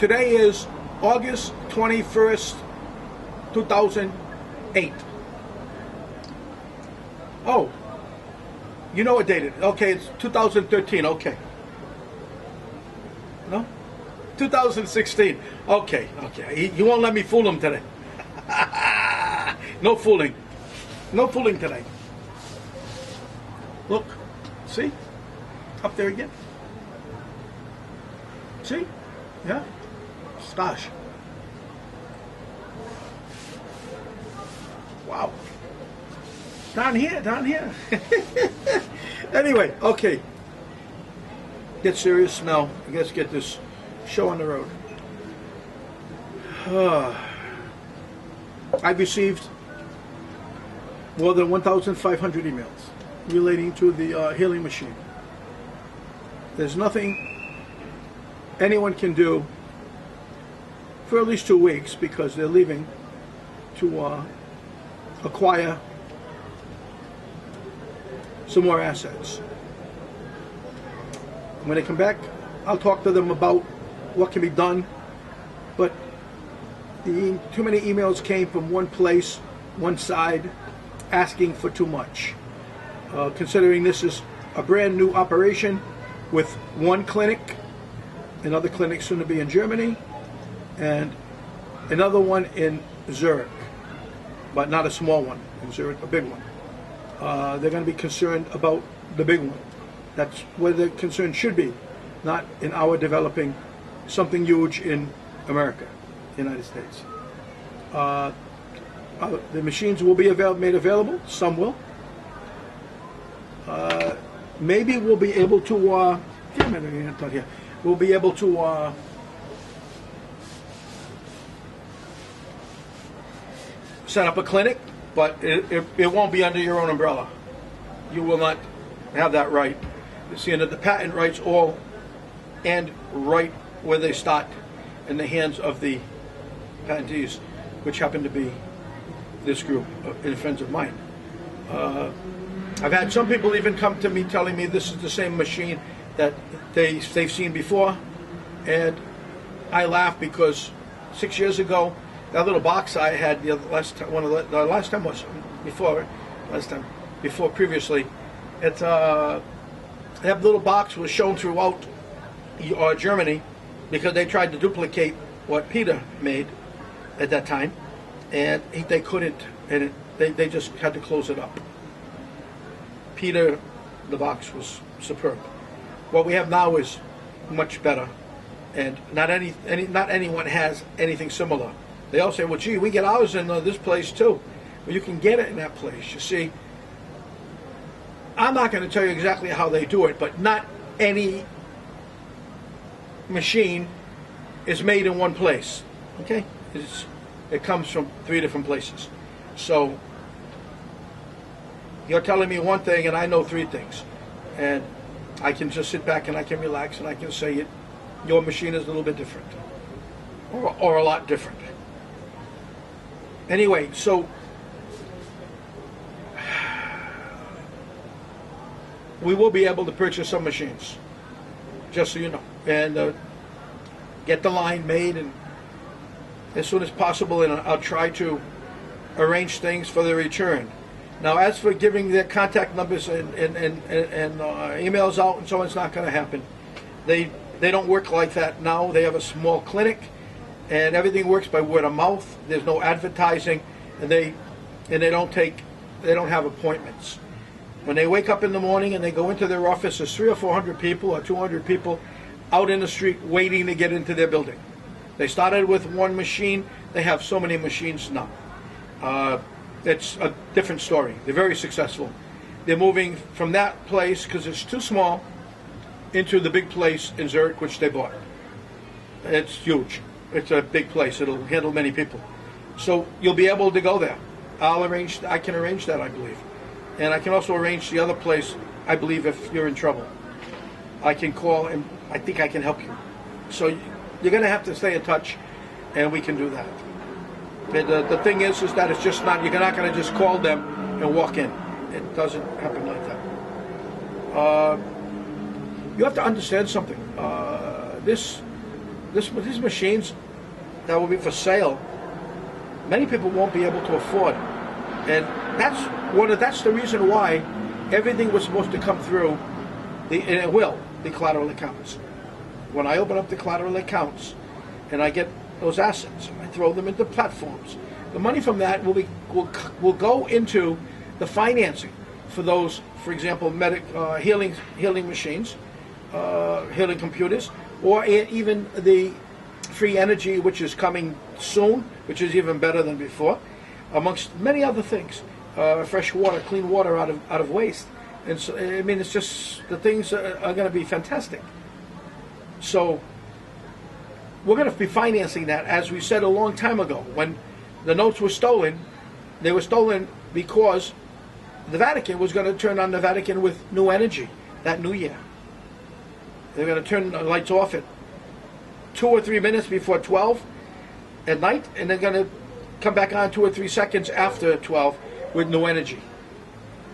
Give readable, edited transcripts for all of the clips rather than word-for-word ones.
Today is August 21st, 2008. Oh, you know what date it is. Okay, it's 2013. Okay. No? 2016. Okay. You won't let me fool him today. No fooling. No fooling today. Look. See? Up there again. See? Yeah? Stash. Wow. Down here. Anyway, okay. Get serious now. Let's get this show on the road. I've received more than 1,500 emails relating to the healing machine. There's nothing anyone can do for at least 2 weeks because they're leaving to acquire some more assets. When they come back, I'll talk to them about what can be done, but too many emails came from one place, one side, asking for too much. Considering this is a brand new operation with one clinic, another clinic soon to be in Germany, and another one in Zurich, but not a small one, in Zurich, a big one. They're going to be concerned about the big one. That's where the concern should be, not in our developing something huge in America, the United States. The machines will be made available. Some will. Maybe we'll be able to. We'll be able to set up a clinic, but it won't be under your own umbrella. You will not have that right. Seeing that the patent rights all end right where they start, in the hands of the patentees, which happen to be this group and friends of mine. I've had some people even come to me telling me this is the same machine that they've seen before, and I laugh because 6 years ago, that little box I had the last time was before previously, it's that little box was shown throughout Germany because they tried to duplicate what Peter made at that time, and they couldn't, and they just had to close it up. Peter, the box was superb. What we have now is much better, and not anyone has anything similar. They all say, well, gee, we get ours in this place too. Well, you can get it in that place. You see, I'm not going to tell you exactly how they do it, but not any machine is made in one place. Okay? It comes from 3 different places. So you're telling me one thing and I know 3 things. And I can just sit back and I can relax and I can say your machine is a little bit different. Or a lot different. Anyway, so we will be able to purchase some machines, just so you know, and get the line made and as soon as possible, and I'll try to arrange things for the return. Now, as for giving their contact numbers and emails out and so on, it's not going to happen. They don't work like that now. They have a small clinic, and everything works by word of mouth. There's no advertising, and they don't have appointments. When they wake up in the morning and they go into their office, there's 300 or 400 people or 200 people out in the street waiting to get into their building. They started with one machine. They have so many machines now. It's a different story. They're very successful. They're moving from that place, because it's too small, into the big place in Zurich, which they bought. It's huge. It's a big place. It'll handle many people. So you'll be able to go there. I can arrange that, I believe. And I can also arrange the other place, I believe, if you're in trouble. I can call and I think I can help you. So you're going to have to stay in touch, and we can do that. The thing is that it's just not, you're not going to just call them and walk in. It doesn't happen like that. You have to understand something. This these machines that will be for sale, many people won't be able to afford, and that's the reason why everything was supposed to come through and it will, the collateral accounts. When I open up the collateral accounts and I get those assets, I throw them into platforms. The money from that will go into the financing for those, for example, healing machines, healing computers, or even the free energy, which is coming soon, which is even better than before, amongst many other things. Fresh water, clean water out of waste. And so, I mean, it's just, the things are going to be fantastic. So we're going to be financing that, as we said a long time ago. When the notes were stolen, they were stolen because the Vatican was going to turn on the Vatican with new energy that new year. They're going to turn the lights off at 2 or 3 minutes before 12 at night, and they're going to come back on 2 or 3 seconds after 12 with new energy.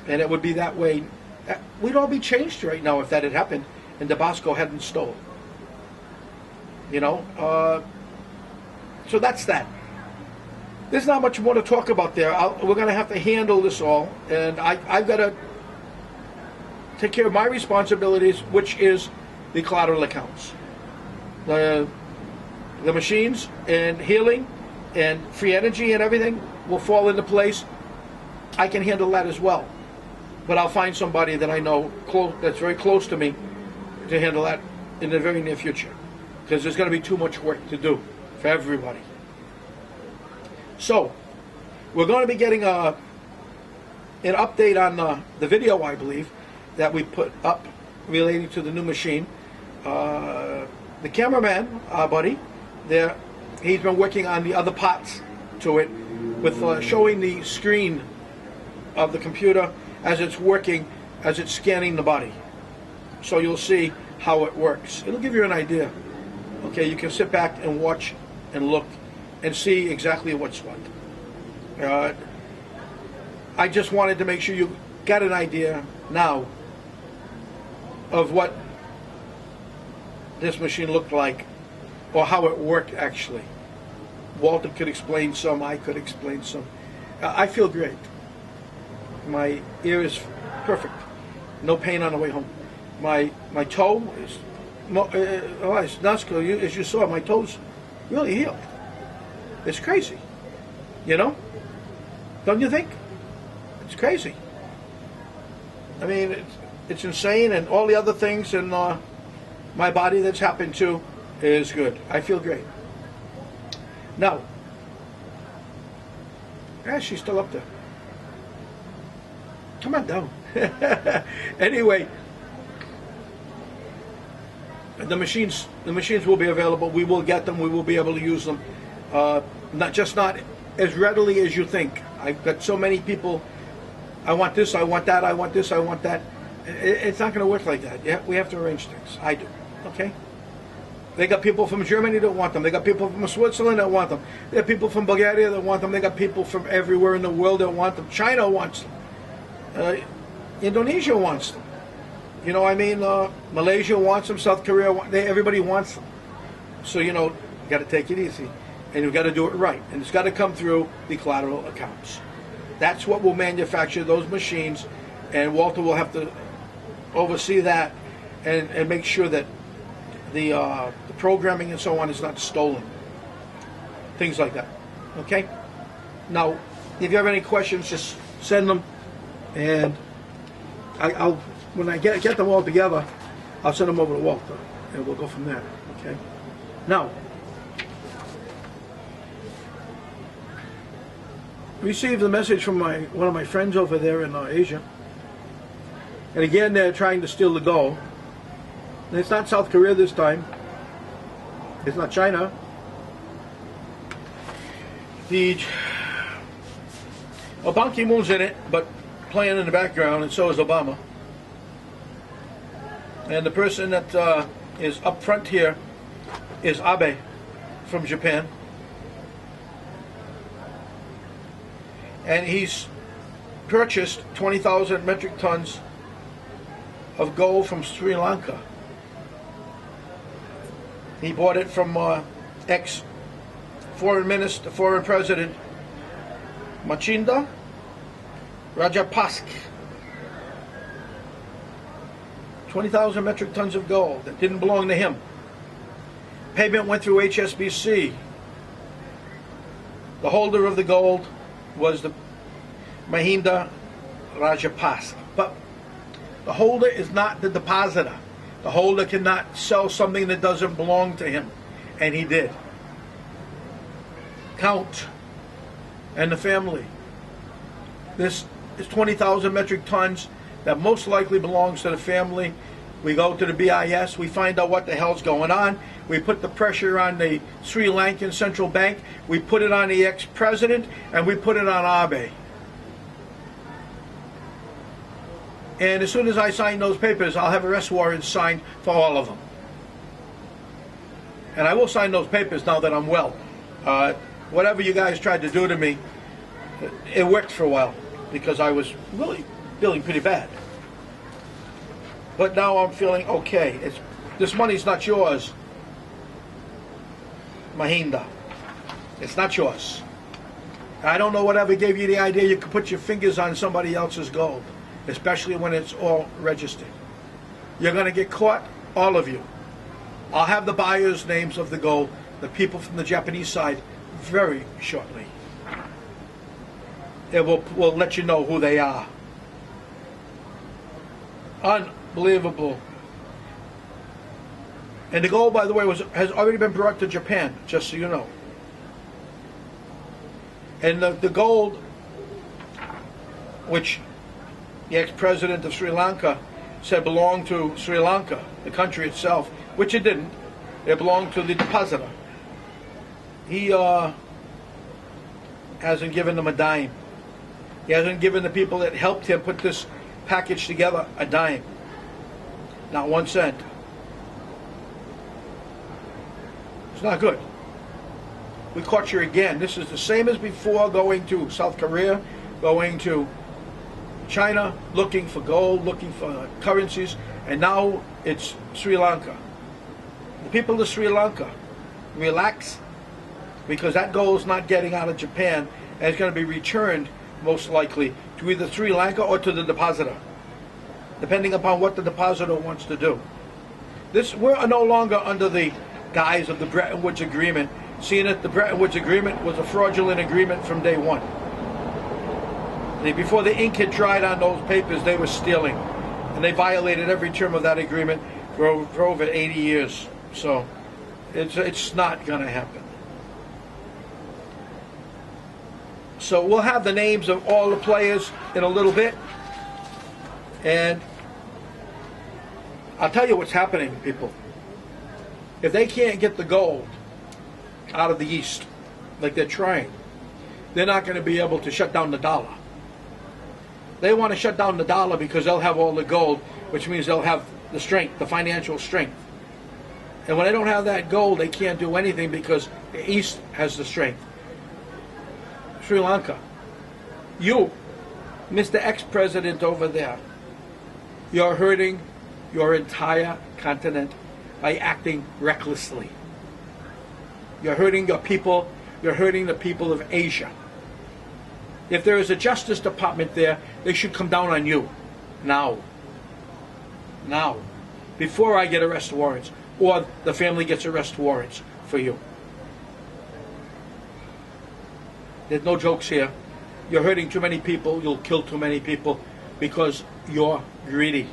And it would be that way. We'd all be changed right now if that had happened and Tabasco hadn't stolen. You know? So that's that. There's not much more to talk about there. We're going to have to handle this all, and I've got to take care of my responsibilities, which is the collateral accounts. The machines and healing and free energy and everything will fall into place. I can handle that as well. But I'll find somebody that I know that's very close to me to handle that in the very near future. Because there's going to be too much work to do for everybody. So, we're going to be getting an update on the video, I believe, that we put up relating to the new machine. The cameraman, our buddy, there, he's been working on the other parts to it with showing the screen of the computer as it's working, as it's scanning the body. So you'll see how it works. It'll give you an idea. Okay, you can sit back and watch and look and see exactly what's what. I just wanted to make sure you got an idea now of what this machine looked like, or how it worked actually. Walter could explain some, I could explain some. I feel great. My ear is perfect. No pain on the way home. My toe is, it's not good. As you saw, my toe's really healed. It's crazy. You know? Don't you think? It's crazy. I mean, it's insane, and all the other things in my body that's happened to is good. I feel great. Now, she's still up there. Come on down. Anyway, the machines will be available. We will get them. We will be able to use them. Not as readily as you think. I've got so many people. I want this. I want that. I want this. I want that. It's not going to work like that. Yeah, we have to arrange things. I do. Okay. They got people from Germany that want them. They got people from Switzerland that want them. They got people from Bulgaria that want them. They got people from everywhere in the world that want them. China wants them. Indonesia wants them. You know, I mean, Malaysia wants them. South Korea, everybody wants them. So, you know, you got to take it easy, and you've got to do it right, and it's got to come through the collateral accounts. That's what will manufacture those machines, and Walter will have to oversee that and make sure that the programming and so on is not stolen. Things like that. Okay? Now, if you have any questions, just send them, and I'll when I get them all together, I'll send them over to Walter, and we'll go from there. Okay? Now, received a message from one of my friends over there in Asia, and again they're trying to steal the gold. And it's not South Korea this time. It's not China. Ban Ki-moon's in it, but playing in the background, and so is Obama. And the person that is up front here is Abe from Japan. And he's purchased 20,000 metric tons of gold from Sri Lanka. He bought it from ex-foreign president Machinda Rajapaksa. 20,000 metric tons of gold that didn't belong to him. Payment went through HSBC. The holder of the gold was the Mahinda Rajapaksa. But the holder is not the depositor. The holder cannot sell something that doesn't belong to him. And he did. Count and the family. This is 20,000 metric tons that most likely belongs to the family. We go to the BIS, we find out what the hell's going on. We put the pressure on the Sri Lankan Central Bank, we put it on the ex-president, and we put it on Abe. And as soon as I sign those papers, I'll have arrest warrants signed for all of them. And I will sign those papers now that I'm well. Whatever you guys tried to do to me, it worked for a while because I was really feeling pretty bad. But now I'm feeling okay. This money's not yours, Mahinda. It's not yours. I don't know whatever gave you the idea you could put your fingers on somebody else's gold, especially when it's all registered. You're going to get caught, all of you. I'll have the buyers' names of the gold, the people from the Japanese side, very shortly. We'll let you know who they are. Unbelievable. And the gold, by the way, has already been brought to Japan, just so you know. And the gold, which the ex-president of Sri Lanka said belonged to Sri Lanka, the country itself, which it didn't. It belonged to the depositor. He hasn't given them a dime. He hasn't given the people that helped him put this package together a dime. Not 1 cent. It's not good. We caught you again. This is the same as before, going to South Korea, going to China, looking for gold, looking for currencies, and now it's Sri Lanka. The people of Sri Lanka, relax, because that gold is not getting out of Japan, and it's going to be returned most likely to either Sri Lanka or to the depositor, depending upon what the depositor wants to do. We're no longer under the guise of the Bretton Woods Agreement, seeing that the Bretton Woods Agreement was a fraudulent agreement from day one. Before the ink had dried on those papers, they were stealing, and they violated every term of that agreement for over 80 years. So it's not going to happen. So we'll have the names of all the players in a little bit, and I'll tell you what's happening, people. If they can't get the gold out of the East, like they're trying, they're not going to be able to shut down the dollar. They want to shut down the dollar because they'll have all the gold, which means they'll have the strength, the financial strength. And when they don't have that gold, they can't do anything because the East has the strength. Sri Lanka, you, Mr. Ex-President over there, you're hurting your entire continent by acting recklessly. You're hurting your people. You're hurting the people of Asia. If there is a Justice Department there, they should come down on you now. Now. Before I get arrest warrants or the family gets arrest warrants for you. There's no jokes here. You're hurting too many people. You'll kill too many people because you're greedy.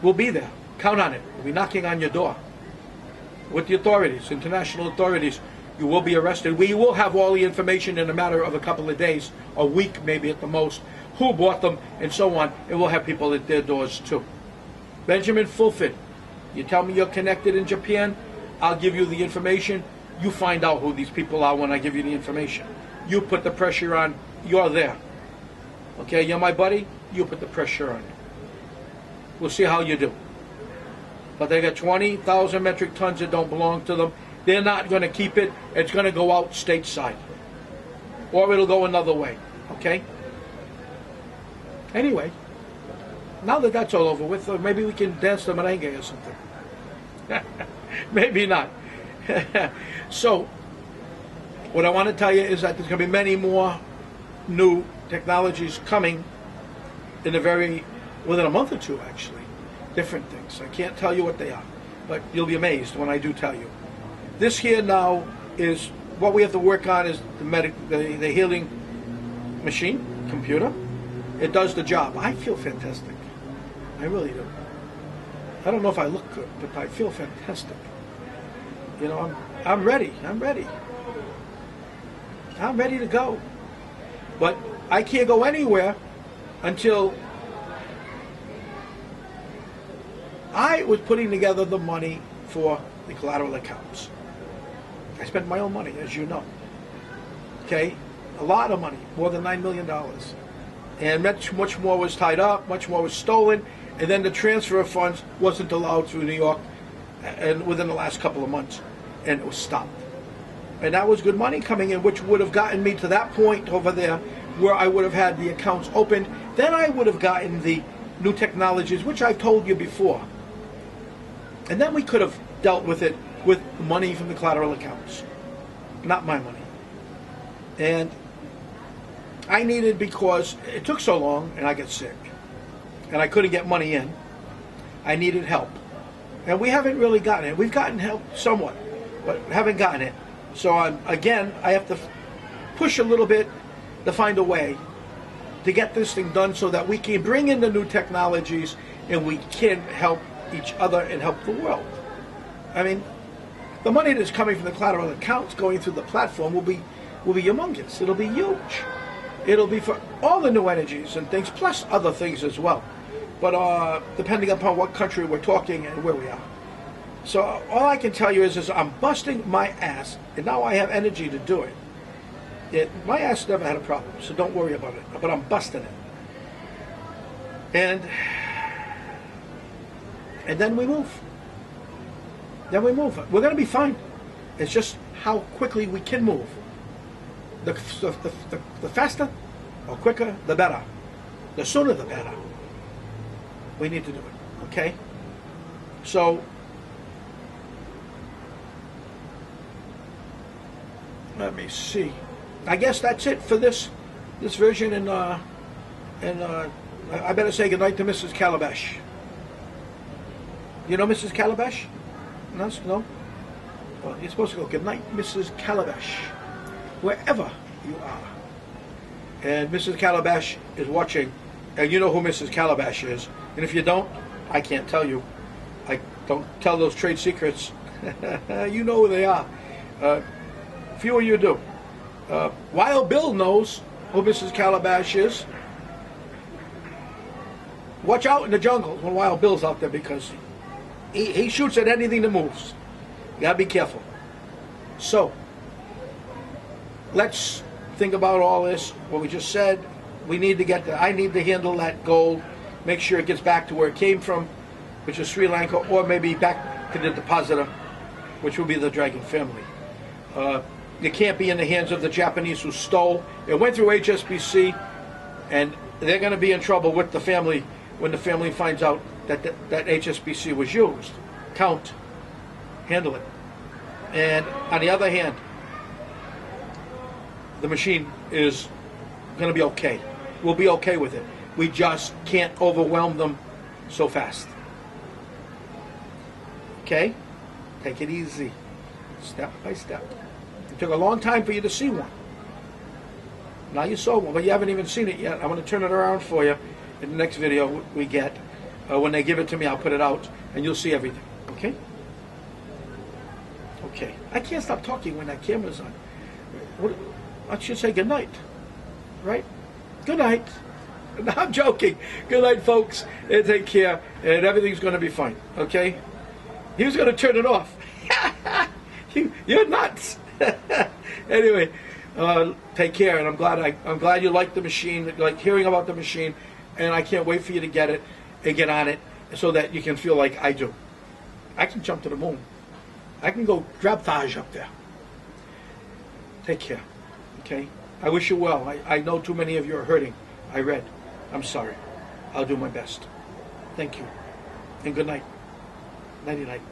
We'll be there. Count on it. We'll be knocking on your door. With the authorities, international authorities, you will be arrested. We will have all the information in a matter of a couple of days, a week maybe at the most, who bought them and so on, and we'll have people at their doors too. Benjamin Fulford, you tell me you're connected in Japan, I'll give you the information. You find out who these people are when I give you the information. You put the pressure on, you're there. Okay, you're my buddy, you put the pressure on. We'll see how you do. But they got 20,000 metric tons that don't belong to them. They're not going to keep it. It's going to go out stateside. Or it'll go another way. Okay? Anyway, now that that's all over with, maybe we can dance the merengue or something. Maybe not. So, what I want to tell you is that there's going to be many more new technologies coming in within a month or two, actually. Different things. I can't tell you what they are, but you'll be amazed when I do tell you. This here now is what we have to work on is the healing machine, computer. It does the job. I feel fantastic. I really do. I don't know if I look good, but I feel fantastic. You know, I'm ready. I'm ready. I'm ready to go. But I can't go anywhere until I was putting together the money for the collateral accounts. I spent my own money, as you know. Okay? A lot of money, more than $9 million. And much more was tied up, much more was stolen, and then the transfer of funds wasn't allowed through New York and within the last couple of months, and it was stopped. And that was good money coming in, which would have gotten me to that point over there where I would have had the accounts opened. Then I would have gotten the new technologies, which I've told you before. And then we could have dealt with it with money from the collateral accounts, not my money. And I needed, because it took so long and I got sick and I couldn't get money in, I needed help. And we haven't really gotten it. We've gotten help somewhat, but haven't gotten it. So again, I have to push a little bit to find a way to get this thing done so that we can bring in the new technologies and we can help each other and help the world. I mean, the money that's coming from the collateral accounts going through the platform will be humongous. It'll be huge. It'll be for all the new energies and things, plus other things as well. But depending upon what country we're talking and where we are. So all I can tell you is I'm busting my ass, and now I have energy to do it. My ass never had a problem, so don't worry about it. But I'm busting it. And then we move. Then we move. We're going to be fine. It's just how quickly we can move. The faster or quicker, the better. The sooner, the better. We need to do it. Okay? So, let me see. I guess that's it for this version, and I better say goodnight to Mrs. Calabash. You know Mrs. Calabash? No? Well, you're supposed to go, goodnight, Mrs. Calabash, wherever you are. And Mrs. Calabash is watching, and you know who Mrs. Calabash is. And if you don't, I can't tell you. I don't tell those trade secrets. You know who they are. Few of you do. Wild Bill knows who Mrs. Calabash is. Watch out in the jungle when Wild Bill's out there, because he shoots at anything that moves. You gotta be careful. So, let's think about all this, what we just said. We need to get that. I need to handle that gold, make sure it gets back to where it came from, which is Sri Lanka, or maybe back to the depositor, which will be the Dragon family. It can't be in the hands of the Japanese who stole. It went through HSBC, and they're going to be in trouble with the family when the family finds out that HSBC was used. Count. Handle it. And on the other hand, the machine is going to be okay. We'll be okay with it. We just can't overwhelm them so fast. Okay? Take it easy. Step by step. It took a long time for you to see one. Now you saw one, but you haven't even seen it yet. I'm going to turn it around for you in the next video we get. When they give it to me, I'll put it out, and you'll see everything. Okay? Okay. I can't stop talking when that camera's on. I should say good night. Right? Good night. No, I'm joking. Good night, folks. And take care, and everything's going to be fine. Okay? He was going to turn it off. You're nuts. Anyway, take care, and I'm glad you like the machine, like hearing about the machine, and I can't wait for you to get it and get on it so that you can feel like I do. I can jump to the moon. I can go grab Taj up there. Take care. Okay? I wish you well. I know too many of you are hurting. I read. I'm sorry. I'll do my best. Thank you. And good night. Nighty night.